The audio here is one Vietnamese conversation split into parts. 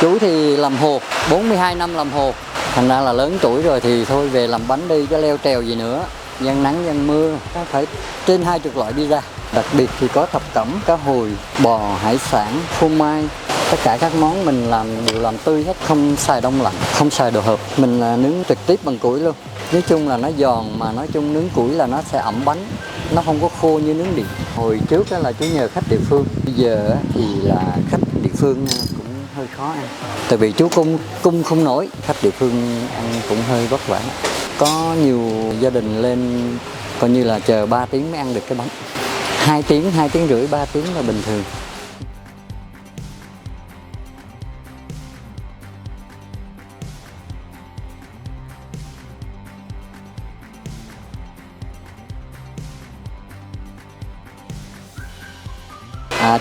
Chú thì làm hột, 42 năm làm hột. Thành ra là lớn tuổi rồi thì thôi về làm bánh đi chứ leo trèo gì nữa. Gian nắng gian mưa, phải trên 20 loại pizza. Đặc biệt thì có thập cẩm, cá hồi, bò, hải sản, phô mai. Tất cả các món mình làm đều làm tươi hết, không xài đông lạnh, không xài đồ hộp. Mình là nướng trực tiếp bằng củi luôn. Nói chung là nó giòn, mà nói chung nướng củi là nó sẽ ẩm bánh, nó không có khô như nướng điện. Hồi trước đó là chú nhờ khách địa phương, bây giờ thì là khách địa phương cũng hơi khó ăn. Tại vì chú cung không nổi, khách địa phương ăn cũng hơi vất vả. Có nhiều gia đình lên coi như là chờ 3 tiếng mới ăn được cái bánh. 2 tiếng, 2 tiếng rưỡi, 3 tiếng là bình thường.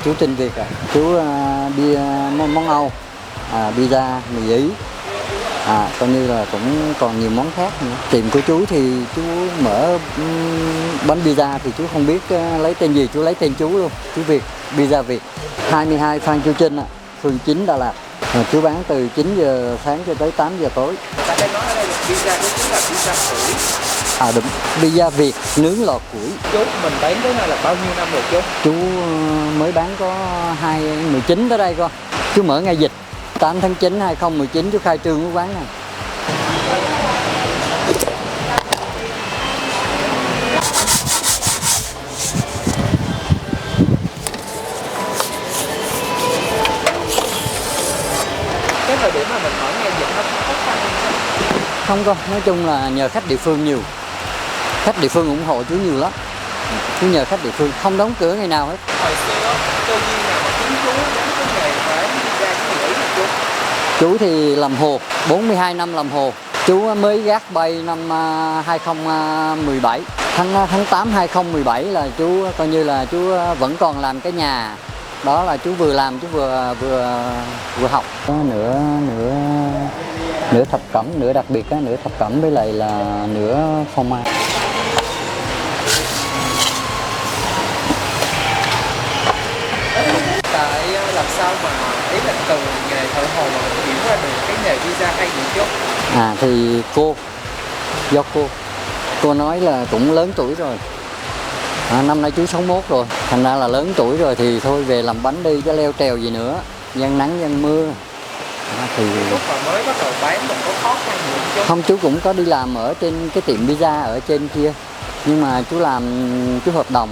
Chú Trinh Việt chú đi món Âu, pizza, mì Ý, coi như là cũng còn nhiều món khác nữa. Tiệm của chú thì chú mở bánh pizza thì chú không biết lấy tên gì, chú lấy tên chú luôn, chú Việt, Pizza Việt, 22 Phan Chu Trinh, phường 9 Đà Lạt. Chú bán từ 9 giờ sáng cho tới 8 giờ tối. Tại đây nói ở đây là pizza của chú là pizza củi. Đúng, pizza Việt nướng lò củi. Chú mình bán cái này là bao nhiêu năm rồi chú? Chú mới bán có 2019 tới đây coi. Chú mở ngày dịch 8 tháng 9 2019 chú khai trương cái quán này. Cái thời điểm mà mình mở ngày dịch nó khó khăn không? Có, nói chung là nhờ khách địa phương nhiều. Khách địa phương ủng hộ chú nhiều lắm. Chú nhờ khách địa phương, không đóng cửa ngày nào hết. Hồi xưa cơ duyên nào mà khiến chú đến cái nghề bán pizza cái nghề Ý này chú? Chú thì làm hột, 42 năm làm hột. Chú mới gác bay năm 2017. Tháng 8 2017 là chú coi như là chú vẫn còn làm cái nhà. Đó là chú vừa làm chú vừa học. Nửa thập cẩm, nửa đặc biệt nửa thập cẩm với lại là nửa phô mai. Tại làm sao mà ý là từ nghề thợ hồ mà mình chuyển qua được cái nghề pizza hay vậy chú? Thì do cô nói là cũng lớn tuổi rồi. Năm nay chú 61 rồi, thành ra là lớn tuổi rồi thì thôi về làm bánh đi chứ leo trèo gì nữa. Gian nắng gian mưa. Thì Lúc mà mới bắt đầu bán mình có khó khăn gì chú? không, chú cũng có đi làm ở trên cái tiệm pizza ở trên kia, nhưng mà chú làm chú hợp đồng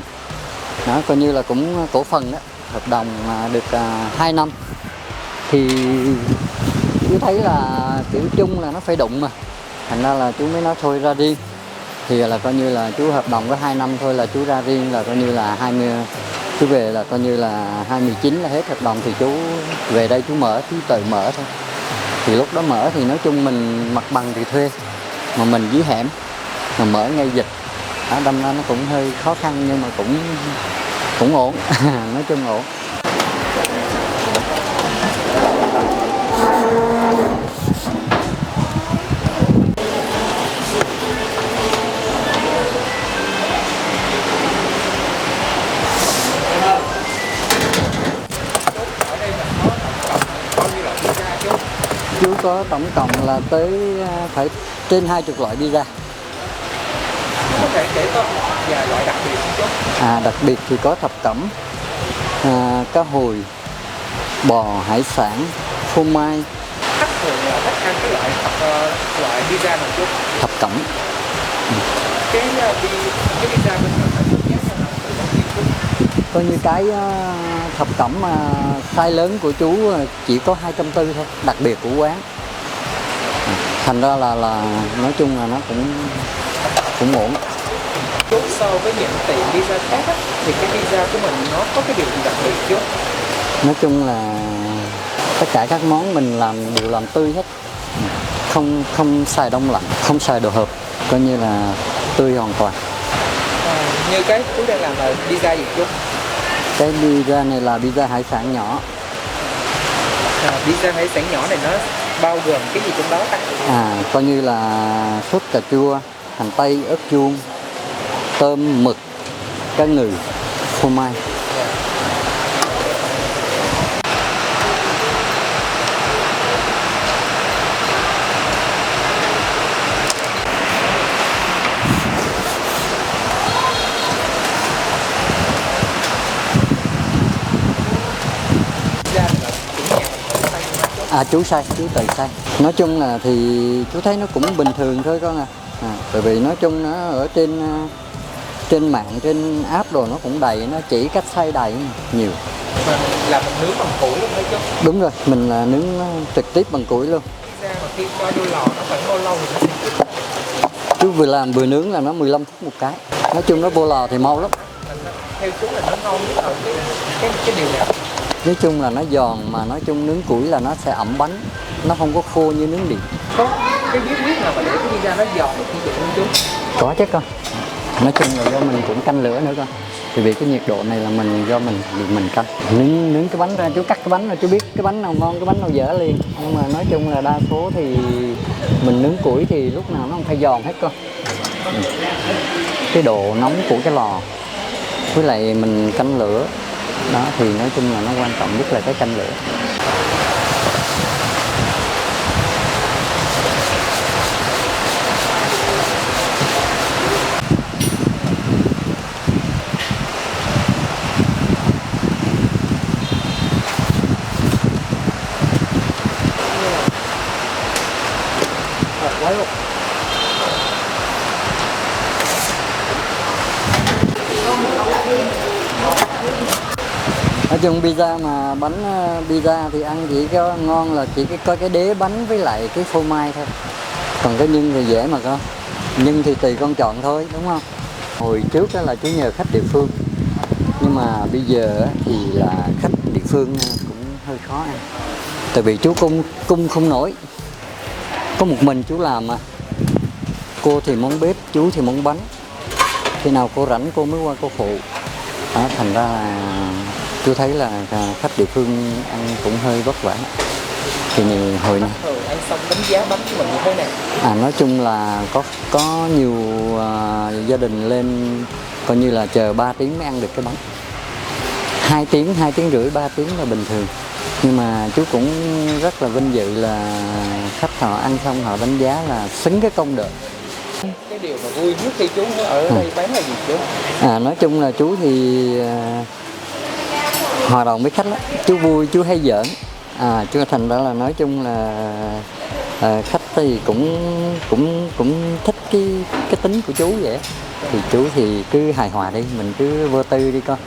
đó, coi như là cũng cổ phần đó, hợp đồng được 2 năm thì chú thấy là kiểu chung là nó phải đụng mà, thành ra là chú mới nói thôi ra riêng. Thì là coi như là chú hợp đồng có 2 năm thôi là chú ra riêng, là coi như là 20 chú về là coi như là 2019 là hết hợp đồng thì chú về đây chú mở, chú tự mở thôi. Thì lúc đó mở thì nói chung mình mặt bằng thì thuê, mà mình dưới hẻm mà mở ngay dịch, đâm ra nó cũng hơi khó khăn nhưng mà cũng ổn. Nói chung ổn. Chú có tổng cộng là tới phải trên 20 loại pizza. Có thể kể có vài loại đặc biệt không chú? Đặc biệt thì có thập cẩm, cá hồi, bò, hải sản, phô mai. Khách thường là thích ăn cái loại pizza nào chú? Thập cẩm. Cái pizza bên mình là giá sao nào từ bao nhiêu chú? Coi như cái thập cẩm size lớn của chú chỉ có 240 thôi, đặc biệt của quán. Thành ra là nói chung là nó cũng ổn. Chú so với những tiệm pizza khác á, thì cái pizza của mình nó có cái điều gì đặc biệt chú? Nói chung là tất cả các món mình làm đều làm tươi hết, không xài đông lạnh, không xài đồ hộp, coi như là tươi hoàn toàn. Như cái chú đang làm là pizza gì chú? Cái pizza này là pizza hải sản nhỏ. Pizza hải sản nhỏ này nó bao gồm cái gì trong đó ta? Coi như là sốt cà chua, hành tây, ớt chuông, tôm, mực, cá ngừ, phô mai. Chú sai, chú tự sai. Nói chung là thì chú thấy nó cũng bình thường thôi con bởi vì nói chung nó ở trên mạng, trên app đồ nó cũng đầy, nó chỉ cách xay đầy nhiều. Mà là mình nướng bằng củi luôn hả chú? Đúng rồi, mình là nướng trực tiếp bằng củi luôn. Pizza mà khi cho vô lò nó khoảng bao lâu thì nó sẽ chín? Chú vừa làm vừa nướng là nó 15 phút một cái. Nói chung nó vô lò thì mau lắm. Theo chú là nó ngon nhất là cái điều nào? Nói chung là nó giòn, mà nói chung nướng củi là nó sẽ ẩm bánh, nó không có khô như nướng điện. Có cái bí quyết nào mà để cái pizza nó giòn được như vậy không chú? Có chứ con. Nói chung là do mình cũng canh lửa nữa con. Thì vì cái nhiệt độ này là do mình canh. Nướng cái bánh ra, chú cắt cái bánh ra chú biết cái bánh nào ngon, cái bánh nào dở liền. Nhưng mà nói chung là đa số thì mình nướng củi thì lúc nào nó không phải giòn hết con. Cái độ nóng của cái lò với lại mình canh lửa đó thì nói chung là nó quan trọng nhất là cái canh lửa. Quá luôn. Nói chung pizza mà bánh pizza thì ăn chỉ có ngon là chỉ có cái đế bánh với lại cái phô mai thôi. Còn cái nhân thì dễ mà con. Nhân thì tùy con chọn thôi, đúng không? Hồi trước đó là chú nhờ khách địa phương. Nhưng mà bây giờ thì là khách địa phương cũng hơi khó ăn. Tại vì chú cung không nổi. Có một mình chú làm mà. Cô thì món bếp, chú thì món bánh. Khi nào cô rảnh cô mới qua cô phụ. Đó, thành ra là chú thấy là khách địa phương ăn cũng hơi vất vả. Thì hồi này Thường ăn xong đánh giá bánh của mình như thế nào? nói chung là có nhiều gia đình lên coi như là chờ 3 tiếng mới ăn được cái bánh. 2 tiếng rưỡi, 3 tiếng là bình thường. Nhưng mà chú cũng rất là vinh dự là khách họ ăn xong họ đánh giá là xứng cái công đợi. Cái điều mà vui nhất khi chú ở đây bán là gì chú? Nói chung là chú thì hòa đồng với khách lắm. Chú vui, chú hay giỡn. Chú thành ra là nói chung là khách thì cũng thích cái tính của chú vậy. Thì chú thì cứ hài hòa đi, mình cứ vô tư đi con.